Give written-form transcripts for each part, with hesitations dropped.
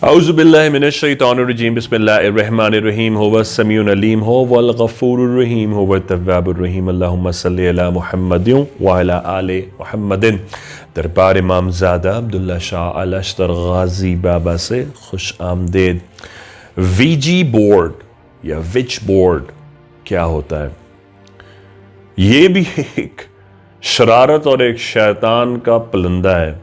औज़ुबिल्लाहि मिनश्शैतानिर्रजीम बिस्मिल्लाहिर्रहमानिर्रहीम हुवा समीउल अलीम हुवल गफ़ूरुर रहीम हुवत तव्वाबुर रहीम अल्लाहुम्मा सल्लि अला मुहम्मदिन व अला आले मुहम्मदिन। दरबार इमामज़ादा अब्दुल्ला शाह अल अश्तर गाज़ी बाबा से खुश आमदेद। वीजी बोर्ड या विच बोर्ड क्या होता है? ये भी एक शरारत और एक शैतान का पलंदा है।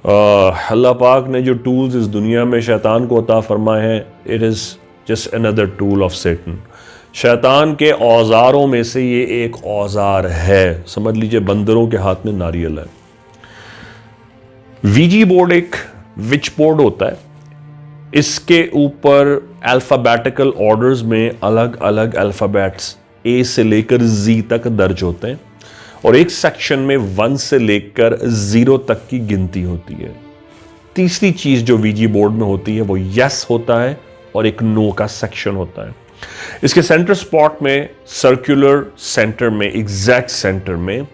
अल्लाह पाक ने जो टूल्स इस दुनिया में शैतान को अता फरमाए हैं, it is just another tool of Satan. शैतान के औजारों में से ये एक औजार है। समझ लीजिए बंदरों के हाथ में नारियल है। वीजी बोर्ड एक विच बोर्ड होता है। इसके ऊपर अल्फ़ाबेटिकल ऑर्डर्स में अलग अलग अल्फ़ाबेट्स ए से लेकर जी तक दर्ज होते हैं और एक सेक्शन में 1 से लेकर 0 तक की गिनती होती है। तीसरी चीज जो वीजी बोर्ड में होती है वो यस होता है और एक नो का सेक्शन होता है। इसके सेंटर स्पॉट में सर्कुलर सेंटर में एग्जैक्ट सेंटर में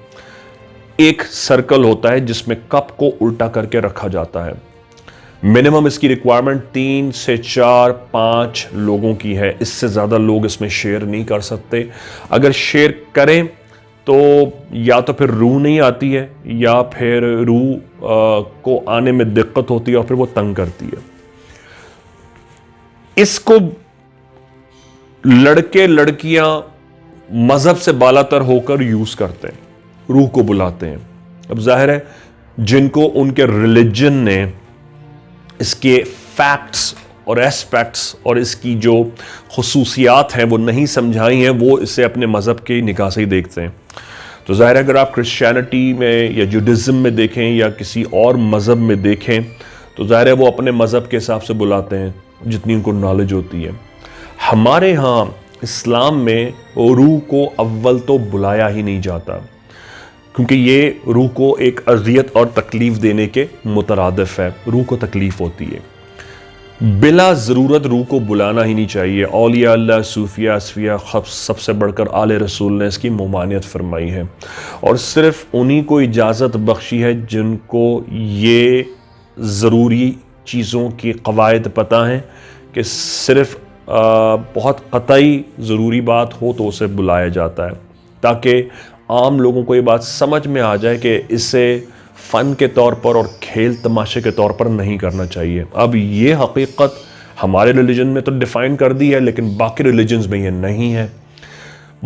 एक सर्कल होता है जिसमें कप को उल्टा करके रखा जाता है। मिनिमम इसकी रिक्वायरमेंट 3 से 4 5 लोगों की है। इससे ज्यादा लोग इसमें शेयर नहीं कर सकते। अगर शेयर करें तो या तो फिर रूह नहीं आती है या फिर रूह को आने में दिक्कत होती है और फिर वो तंग करती है। इसको लड़के लड़कियां मजहब से बालातर होकर यूज करते हैं, रूह को बुलाते हैं। अब जाहिर है जिनको उनके रिलीजन ने इसके फैक्ट्स और एस्पेक्ट्स और इसकी जो खुसूसियात हैं वो नहीं समझाई हैं, वो इसे अपने मज़हब की निगाह से ही देखते हैं। तो ज़ाहिर है अगर आप क्रिश्चियनिटी में या जुडिज़म में देखें या किसी और मज़हब में देखें तो ज़ाहिर है वो अपने मज़हब के हिसाब से बुलाते हैं जितनी उनको नॉलेज होती है। हमारे यहाँ इस्लाम में रूह को अव्वल तो बुलाया ही नहीं जाता, क्योंकि ये रूह को एक अज़ियत और तकलीफ़ देने के मुतरादिफ है। रूह को तकलीफ़ होती है, बिला ज़रूरत रूह को बुलाना ही नहीं चाहिए। औलिया अल्लाह, सूफिया, असफिया, सबसे बढ़कर आले रसूल ने इसकी ममानियत फरमाई है और सिर्फ उन्हीं को इजाज़त बख्शी है जिनको ये ज़रूरी चीज़ों की कवायद पता हैं कि सिर्फ बहुत क़तई ज़रूरी बात हो तो उसे बुलाया जाता है, ताकि आम लोगों को ये बात समझ में आ जाए कि इसे फ़न के तौर पर और खेल तमाशे के तौर पर नहीं करना चाहिए। अब ये हकीकत हमारे रिलीजन में तो डिफ़ाइन कर दी है, लेकिन बाकी रिलीजन्स में ये नहीं है।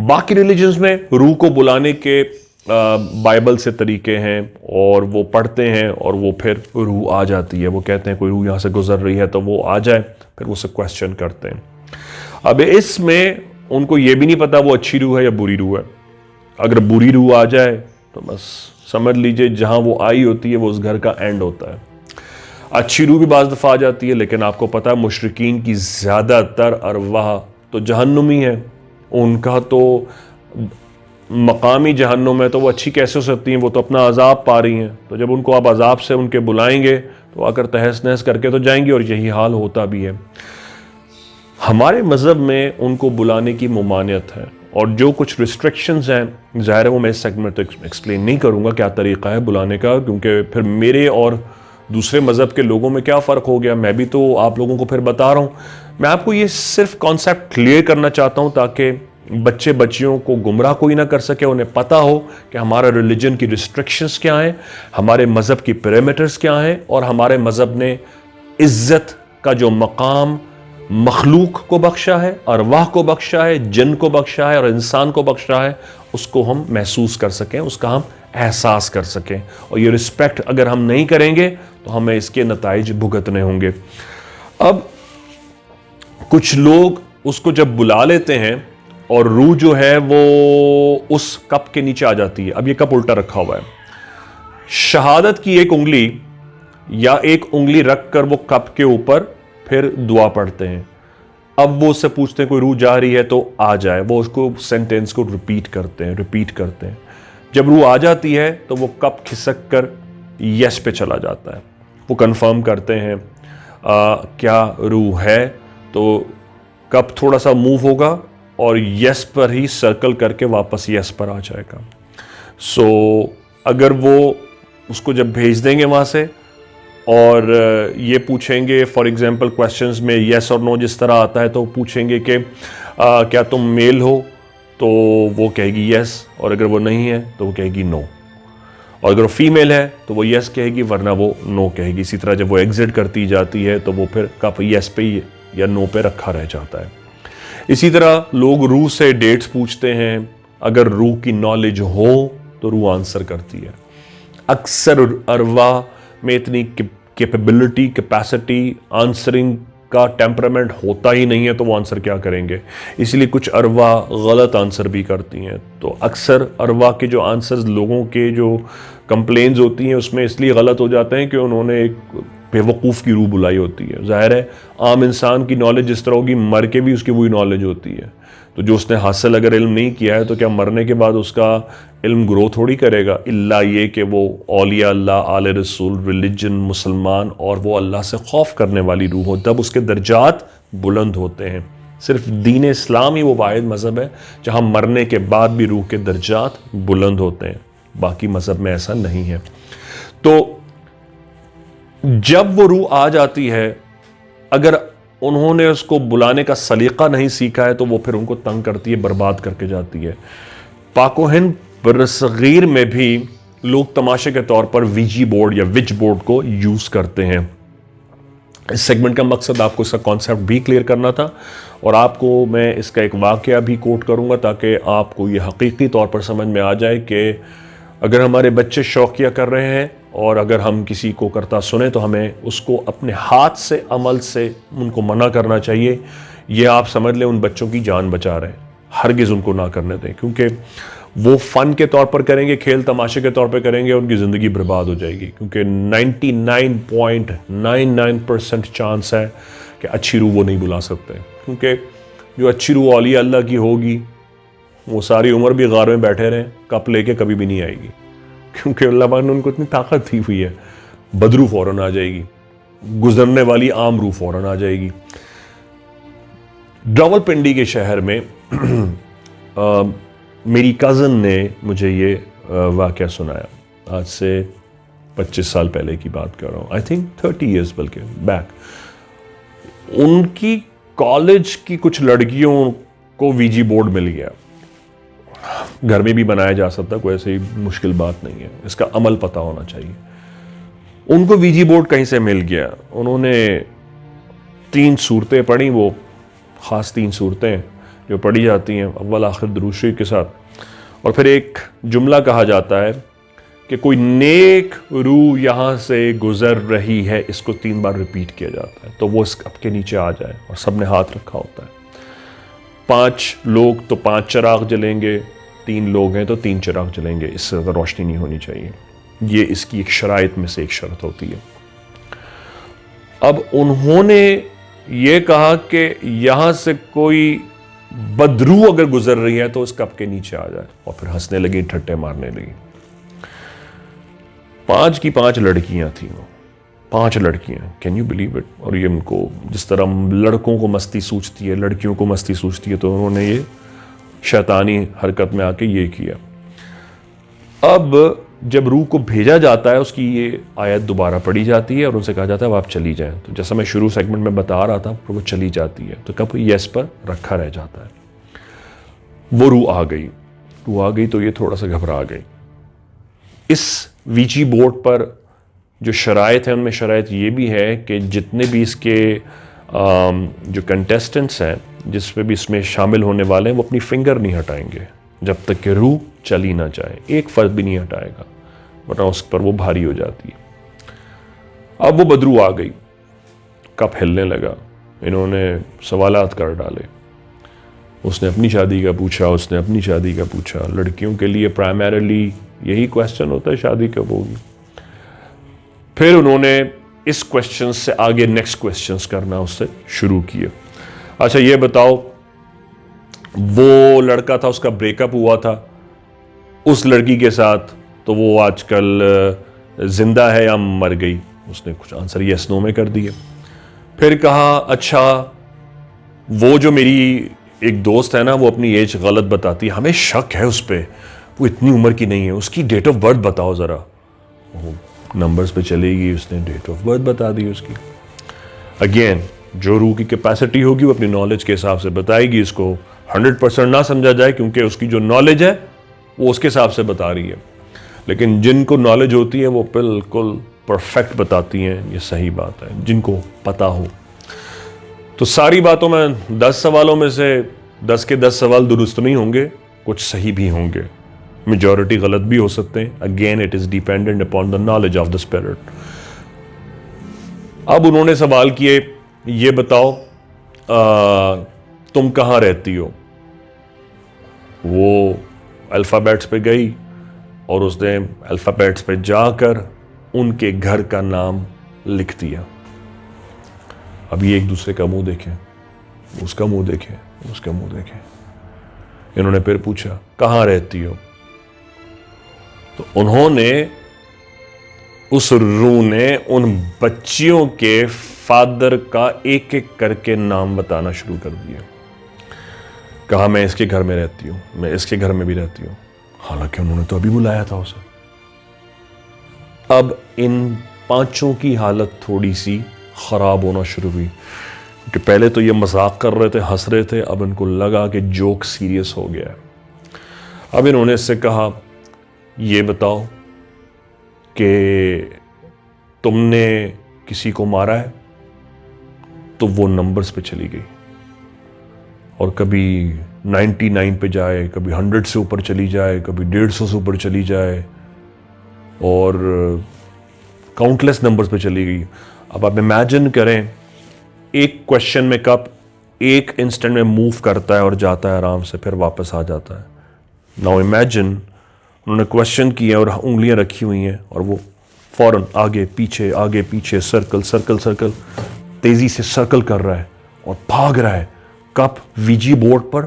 बाकी रिलीजन्स में रूह को बुलाने के बाइबल से तरीके हैं और वो पढ़ते हैं और वो फिर रूह आ जाती है। वो कहते हैं कोई रूह यहाँ से गुजर रही है तो वो आ जाए, फिर वो उसे क्वेश्चन करते हैं। अब इसमें उनको ये भी नहीं पता वो अच्छी रूह है या बुरी रूह है। अगर बुरी रूह आ जाए तो बस समझ लीजिए जहां वो आई होती है वो उस घर का एंड होता है। अच्छी रूह भी बाज़ दफ़ा आ जाती है, लेकिन आपको पता है मुशरिकीन की ज़्यादातर अरवाह तो जहन्नुमी है। उनका तो मकामी जहन्नुम है, तो वो अच्छी कैसे हो सकती हैं? वो तो अपना अजाब पा रही हैं। तो जब उनको आप अजाब से उनके बुलाएंगे तो आकर तहस नहस करके तो जाएंगी, और यही हाल होता भी है। हमारे मज़हब में उनको बुलाने की ममानियत है और जो कुछ रिस्ट्रिक्शंस हैं, ज़ाहिर है वो मैं इस सेगमेंट में तो एक्सप्लेन नहीं करूँगा क्या तरीक़ा है बुलाने का, क्योंकि फिर मेरे और दूसरे मज़हब के लोगों में क्या फ़र्क हो गया मैं भी तो आप लोगों को फिर बता रहा हूँ। मैं आपको ये सिर्फ कॉन्सेप्ट क्लियर करना चाहता हूँ ताकि बच्चे बच्चियों को गुमराह कोई ना कर सके। उन्हें पता हो कि हमारा रिलीजन की रिस्ट्रिक्शंस क्या हैं, हमारे मज़हब की पैरामीटर्स क्या हैं, और हमारे मज़हब ने इज़्ज़त का जो मकाम मखलूक को बख्शा है, अरवाह को बख्शा है, जिन को बख्शा है और इंसान को बख्शा है, उसको हम महसूस कर सकें, उसका हम एहसास कर सकें। और ये रिस्पेक्ट अगर हम नहीं करेंगे तो हमें इसके नताइज भुगतने होंगे। अब कुछ लोग उसको जब बुला लेते हैं और रूह जो है वो उस कप के नीचे आ जाती है। अब ये कप उल्टा रखा हुआ है, शहादत की एक उंगली या एक उंगली रख कर वो कप के ऊपर फिर दुआ पढ़ते हैं। अब वो उससे पूछते हैं कोई रूह जा रही है तो आ जाए। वो उसको सेंटेंस को रिपीट करते हैं। जब रूह आ जाती है तो वो कप खिसक कर यस पे चला जाता है। वो कंफर्म करते हैं क्या रूह है, तो कप थोड़ा सा मूव होगा और यस पर ही सर्कल करके वापस यस पर आ जाएगा। सो अगर वो उसको जब भेज देंगे वहाँ से और ये पूछेंगे फॉर एग्जांपल क्वेश्चंस में येस और नो जिस तरह आता है तो पूछेंगे कि क्या तुम मेल हो, तो वो कहेगी येस, और अगर वो नहीं है तो वो कहेगी नो, और अगर वो फीमेल है तो वो येस कहेगी वरना वो नो कहेगी। इसी तरह जब वो एग्जिट करती जाती है तो वो फिर कप येस पे या नो पे रखा रह जाता है। इसी तरह लोग रूह से डेट्स पूछते हैं, अगर रूह की नॉलेज हो तो रूह आंसर करती है। अक्सर अरवा में इतनी कैपेबिलिटी, कैपेसिटी, आंसरिंग का टेम्परामेंट होता ही नहीं है, तो वो आंसर क्या करेंगे। इसलिए कुछ अरवा गलत आंसर भी करती हैं। तो अक्सर अरवा के जो आंसर्स लोगों के जो कंप्लेंट्स होती हैं उसमें इसलिए गलत हो जाते हैं कि उन्होंने एक बेवकूफ़ की रूह बुलाई होती है। जाहिर है आम इंसान की नॉलेज जिस तरह होगी, मर के भी उसकी वही नॉलेज होती है। तो जो उसने हासिल अगर इल्म नहीं किया है तो क्या मरने के बाद उसका इल्म ग्रो थोड़ी करेगा, इल्ला ये कि वो औलिया अल्लाह, आले रसूल, रिलीजन, मुसलमान और वो अल्लाह से खौफ करने वाली रूह हो, तब उसके दर्जात बुलंद होते हैं। सिर्फ दीन इस्लाम ही वो वाहिद मज़हब है जहाँ मरने के बाद भी रूह के दर्जात बुलंद होते हैं, बाकी मज़हब में ऐसा नहीं है। तो जब वो रूह आ जाती है, अगर उन्होंने उसको बुलाने का सलीका नहीं सीखा है तो वो फिर उनको तंग करती है, बर्बाद करके जाती है। पाको हिंद बरसगीर में भी लोग तमाशे के तौर पर वीजी बोर्ड या विच बोर्ड को यूज़ करते हैं। इस सेगमेंट का मकसद आपको इसका कॉन्सेप्ट भी क्लियर करना था, और आपको मैं इसका एक वाक़या भी कोट करूँगा ताकि आपको ये हकीकी तौर पर समझ में आ जाए कि अगर हमारे बच्चे शौकिया कर रहे हैं और अगर हम किसी को करता सुने तो हमें उसको अपने हाथ से, अमल से उनको मना करना चाहिए। ये आप समझ लें उन बच्चों की जान बचा रहे हैं, हरगिज़ उनको ना करने दें, क्योंकि वो फ़न के तौर पर करेंगे, खेल तमाशे के तौर पर करेंगे, उनकी ज़िंदगी बर्बाद हो जाएगी। क्योंकि 99.99% चांस है कि अच्छी रूह वो नहीं बुला सकते, क्योंकि जो अच्छी रूह औलिया अल्लाह की होगी वो सारी उम्र भी गार में बैठे रहें, कप लेके कभी भी नहीं आएगी, क्योंकि अल्लाह पाक ने उनको इतनी ताकत दी हुई है। बदरू फौरन आ जाएगी, गुजरने वाली आम रूह फौरन आ जाएगी। रावलपिंडी के शहर में मेरी कज़न ने मुझे ये वाक़या सुनाया, आज से 25 साल पहले की बात कर रहा हूँ, आई थिंक 30 ईयर्स बल्कि बैक। उनकी कॉलेज की कुछ लड़कियों को वीजी बोर्ड मिल गया, घर में भी बनाया जा सकता, कोई ऐसी मुश्किल बात नहीं है, इसका अमल पता होना चाहिए। उनको वीजी बोर्ड कहीं से मिल गया, उन्होंने 3 सूरतें पढ़ी, वो ख़ास 3 सूरतें जो पढ़ी जाती हैं अव्वल आखिर दुरूद शरीफ के साथ, और फिर एक जुमला कहा जाता है कि कोई नेक रूह यहाँ से गुजर रही है, इसको 3 बार रिपीट किया जाता है तो वो इस कप के नीचे आ जाए, और सब ने हाथ रखा होता है। 5 लोग तो 5 चिराग जलेंगे, 3 लोग हैं तो 3 चिराग जलेंगे, इससे ज़्यादा रोशनी नहीं होनी चाहिए। ये इसकी एक शराइत में से एक शर्त होती है। अब उन्होंने ये कहा कि यहाँ से कोई बदरू अगर गुजर रही है तो इस कप के नीचे आ जाए, और फिर हंसने लगी, ठट्टे मारने लगी। 5 की 5 लड़कियां थी, वो 5 लड़कियां, कैन यू बिलीव इट। और ये उनको जिस तरह लड़कों को मस्ती सूझती है, लड़कियों को मस्ती सूझती है, तो उन्होंने ये शैतानी हरकत में आके ये किया। अब जब रूह को भेजा जाता है, उसकी ये आयत दोबारा पढ़ी जाती है और उनसे कहा जाता है अब आप चली जाएं। तो जैसा मैं शुरू सेगमेंट में बता रहा था, वो चली जाती है, तो कब यस पर रखा रह जाता है। वो रूह आ गई तो ये थोड़ा सा घबरा गई। इस वीजी बोर्ड पर जो शराइत है, उनमें शराइत ये भी है कि जितने भी इसके जो कंटेस्टेंट्स हैं, जिस पे भी इसमें शामिल होने वाले हैं, वो अपनी फिंगर नहीं हटाएंगे जब तक कि रूह चली ना जाए। एक फर्ज भी नहीं हटाएगा, वरना उस पर वो भारी हो जाती है। अब वो बदरू आ गई, कप हिलने लगा, इन्होंने सवालात कर डाले। उसने अपनी शादी का पूछा, उसने अपनी शादी का पूछा। लड़कियों के लिए प्राइमरीली यही क्वेश्चन होता है, शादी कब होगी। फिर उन्होंने इस क्वेश्चन से आगे नेक्स्ट क्वेश्चंस करना उससे शुरू किए। अच्छा ये बताओ, वो लड़का था, उसका ब्रेकअप हुआ था उस लड़की के साथ, तो वो आजकल जिंदा है या मर गई? उसने कुछ आंसर यस नो में कर दिए। फिर कहा अच्छा वो जो मेरी एक दोस्त है ना, वो अपनी एज गलत बताती है, हमें शक है उस पर, वो इतनी उम्र की नहीं है, उसकी डेट ऑफ बर्थ बताओ ज़रा। नंबर्स पे चलेगी, उसने डेट ऑफ बर्थ बता दी उसकी। अगेन जो रूह की कैपेसिटी होगी वो अपनी नॉलेज के हिसाब से बताएगी, इसको 100% ना समझा जाए क्योंकि उसकी जो नॉलेज है वो उसके हिसाब से बता रही है, लेकिन जिनको नॉलेज होती है वो बिल्कुल परफेक्ट बताती हैं। ये सही बात है जिनको पता हो। तो सारी बातों में 10 सवालों में से 10 के 10 सवाल दुरुस्त नहीं होंगे, कुछ सही भी होंगे, मेजॉरिटी गलत भी हो सकते हैं। Again it is dependent upon the knowledge of the spirit. अब उन्होंने सवाल किए, ये बताओ तुम कहाँ रहती हो। वो अल्फ़ाबेट्स पे गई और उसने अल्फ़ाबेट्स पे जाकर उनके घर का नाम लिख दिया। अब ये एक दूसरे का मुंह देखें, उसका मुंह देखें, उसका मुंह देखें। इन्होंने फिर पूछा कहाँ रहती हो, तो उन्होंने, उस रूह ने उन बच्चियों के फादर का एक एक करके नाम बताना शुरू कर दिया। कहा मैं इसके घर में रहती हूं, मैं इसके घर में भी रहती हूं, हालांकि उन्होंने तो अभी बुलाया था उसे। अब इन पांचों की हालत थोड़ी सी खराब होना शुरू हुई, क्योंकि पहले तो ये मजाक कर रहे थे, हंस रहे थे, अब इनको लगा कि जोक सीरियस हो गया है। अब इन्होंने इससे कहा ये बताओ कि तुमने किसी को मारा है। तो वो नंबर्स पे चली गई और कभी 99 पे जाए, कभी 100 से ऊपर चली जाए, कभी 150 से ऊपर चली जाए और काउंटलेस नंबर्स पे चली गई। अब आप इमेजिन करें, एक क्वेश्चन में कप एक इंस्टेंट में मूव करता है और जाता है आराम से, फिर वापस आ जाता है। नाउ इमेजिन उन्होंने क्वेश्चन किया और उंगलियां रखी हुई हैं और वो फौरन आगे पीछे सर्कल सर्कल सर्कल तेजी से सर्कल कर रहा है और भाग रहा है। कप वीजी बोर्ड पर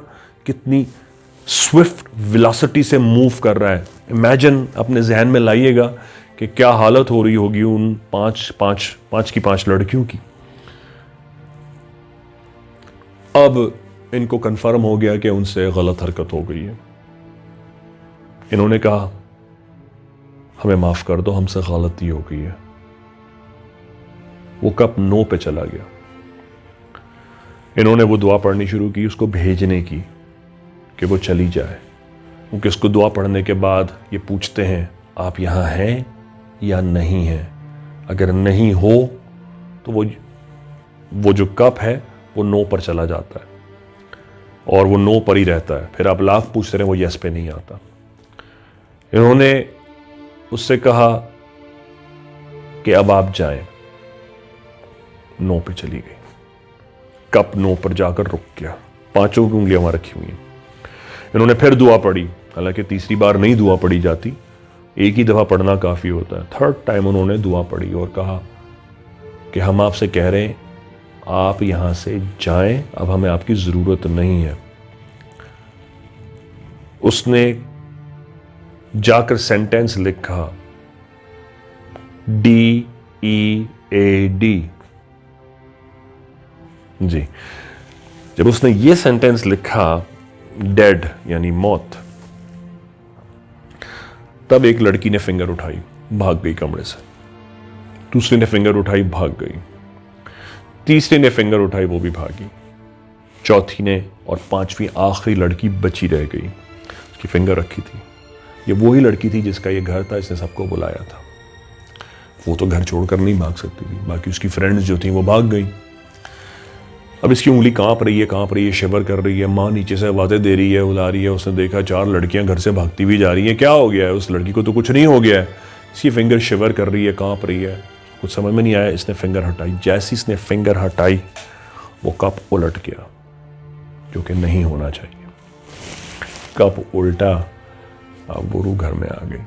कितनी स्विफ्ट वेलोसिटी से मूव कर रहा है। इमेजिन, अपने जहन में लाइएगा कि क्या हालत हो रही होगी उन पांच की पांच लड़कियों की। अब इनको कंफर्म हो गया कि उनसे गलत हरकत हो गई है। इन्होंने कहा हमें माफ कर दो, हमसे गलती हो गई है। वो कप नो पे चला गया। इन्होंने वो दुआ पढ़नी शुरू की उसको भेजने की कि वो चली जाए, क्योंकि उसको दुआ पढ़ने के बाद ये पूछते हैं आप यहां हैं या नहीं हैं। अगर नहीं हो तो वो जो कप है वो नो पर चला जाता है और वो नो पर ही रहता है। फिर आप लाख पूछते रहे, वो यस पे नहीं आता। इन्होंने उससे कहा कि अब आप जाएं। नो पे चली गई। कप नो पर जाकर रुक गया। पांचों की उंगलियां वहां रखी हुई हैं। इन्होंने फिर दुआ पढ़ी, हालांकि तीसरी बार नहीं दुआ पढ़ी जाती, एक ही दफा पढ़ना काफी होता है। थर्ड टाइम उन्होंने दुआ पढ़ी और कहा कि हम आपसे कह रहे हैं आप यहां से जाएं, अब हमें आपकी जरूरत नहीं है। उसने जाकर सेंटेंस लिखा DEAD। जी, जब उसने ये सेंटेंस लिखा डेड यानी मौत, तब एक लड़की ने फिंगर उठाई, भाग गई कमरे से। दूसरी ने फिंगर उठाई, भाग गई। तीसरी ने फिंगर उठाई, वो भी भागी। चौथी ने और पांचवी आखिरी लड़की बची रह गई, उसकी फिंगर रखी थी। ये वही लड़की थी जिसका ये घर था, इसने सबको बुलाया था। वो तो घर छोड़कर नहीं भाग सकती थी, बाकी उसकी फ्रेंड्स जो थी वो भाग गई। अब इसकी उंगली कांप रही है, शिवर कर रही है। माँ नीचे से आवाज़ें दे रही है, बुला रही है। उसने देखा 4 लड़कियां घर से भागती हुई जा रही हैं। क्या हो गया है? उस लड़की को तो कुछ नहीं हो गया है। इसकी फिंगर शिवर कर रही है, कांप रही है। कुछ समझ में नहीं आया। इसने फिंगर हटाई। जैसी इसने फिंगर हटाई वो कप उलट गया, जो कि नहीं होना चाहिए। कप उल्टा, अब वो रूह घर में आ गई।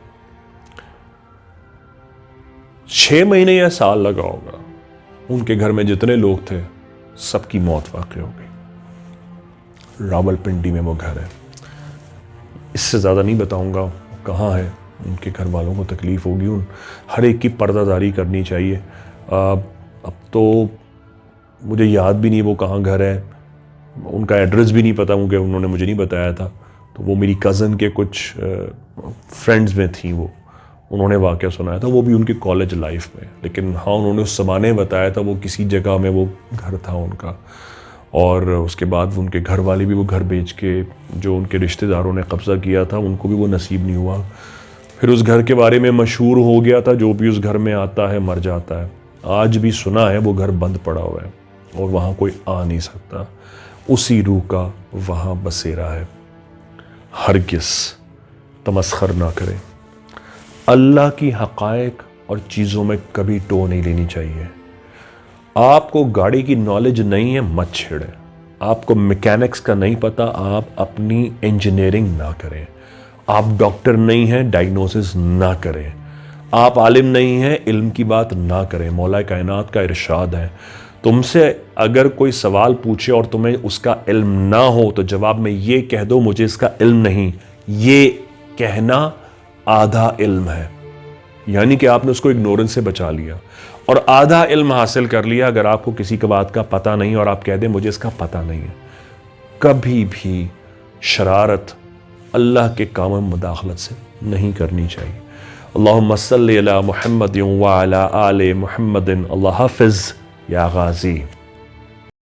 6 महीने या साल लगा होगा। उनके घर में जितने लोग थे सबकी मौत वाक़ई हो गई। रावलपिंडी में वो घर है। इससे ज़्यादा नहीं बताऊंगा वो कहाँ है। उनके घर वालों को तकलीफ़ होगी। उन हर एक की पर्दादारी करनी चाहिए। अब तो मुझे याद भी नहीं वो कहाँ घर है। उनका एड्रेस भी नहीं पता, क्योंकि उन्होंने मुझे नहीं बताया था। तो वो मेरी कज़न के कुछ फ्रेंड्स में थी वो, उन्होंने वाक़या सुनाया था, वो भी उनकी कॉलेज लाइफ में। लेकिन हाँ, उन्होंने उस ज़माने बताया था वो किसी जगह में वो घर था उनका, और उसके बाद उनके घर वाले भी वो घर बेच के, जो उनके रिश्तेदारों ने कब्ज़ा किया था, उनको भी वो नसीब नहीं हुआ। फिर उस घर के बारे में मशहूर हो गया था, जो भी उस घर में आता है मर जाता है। आज भी सुना है वो घर बंद पड़ा हुआ है और वहाँ कोई आ नहीं सकता, उसी रूह का वहाँ बसेरा है। हरगिज़ तमस्खर ना करें। अल्लाह की हक़ाइक़ और चीज़ों में कभी टो नहीं लेनी चाहिए। आपको गाड़ी की नॉलेज नहीं है, मत छेड़ें। आपको मैकेनिक्स का नहीं पता, आप अपनी इंजीनियरिंग ना करें। आप डॉक्टर नहीं हैं, डायग्नोसिस ना करें। आप आलिम नहीं हैं, इल्म की बात ना करें। मौला कायनात का इरशाद है, तुमसे अगर कोई सवाल पूछे और तुम्हें उसका इल्म ना हो तो जवाब में ये कह दो मुझे इसका इल्म नहीं। ये कहना आधा इल्म है, यानी कि आपने उसको इग्नोरेंस से बचा लिया और आधा इल्म हासिल कर लिया। अगर आपको किसी की बात का पता नहीं और आप कह दें मुझे इसका पता नहीं है, कभी भी शरारत अल्लाह के काम में मुदाखलत से नहीं करनी चाहिए। अल्लाहुम्मा सल्लि अला मुहम्मद व अला आले मुहम्मद। अल्लाह हाफ़िज़ या गाज़ी।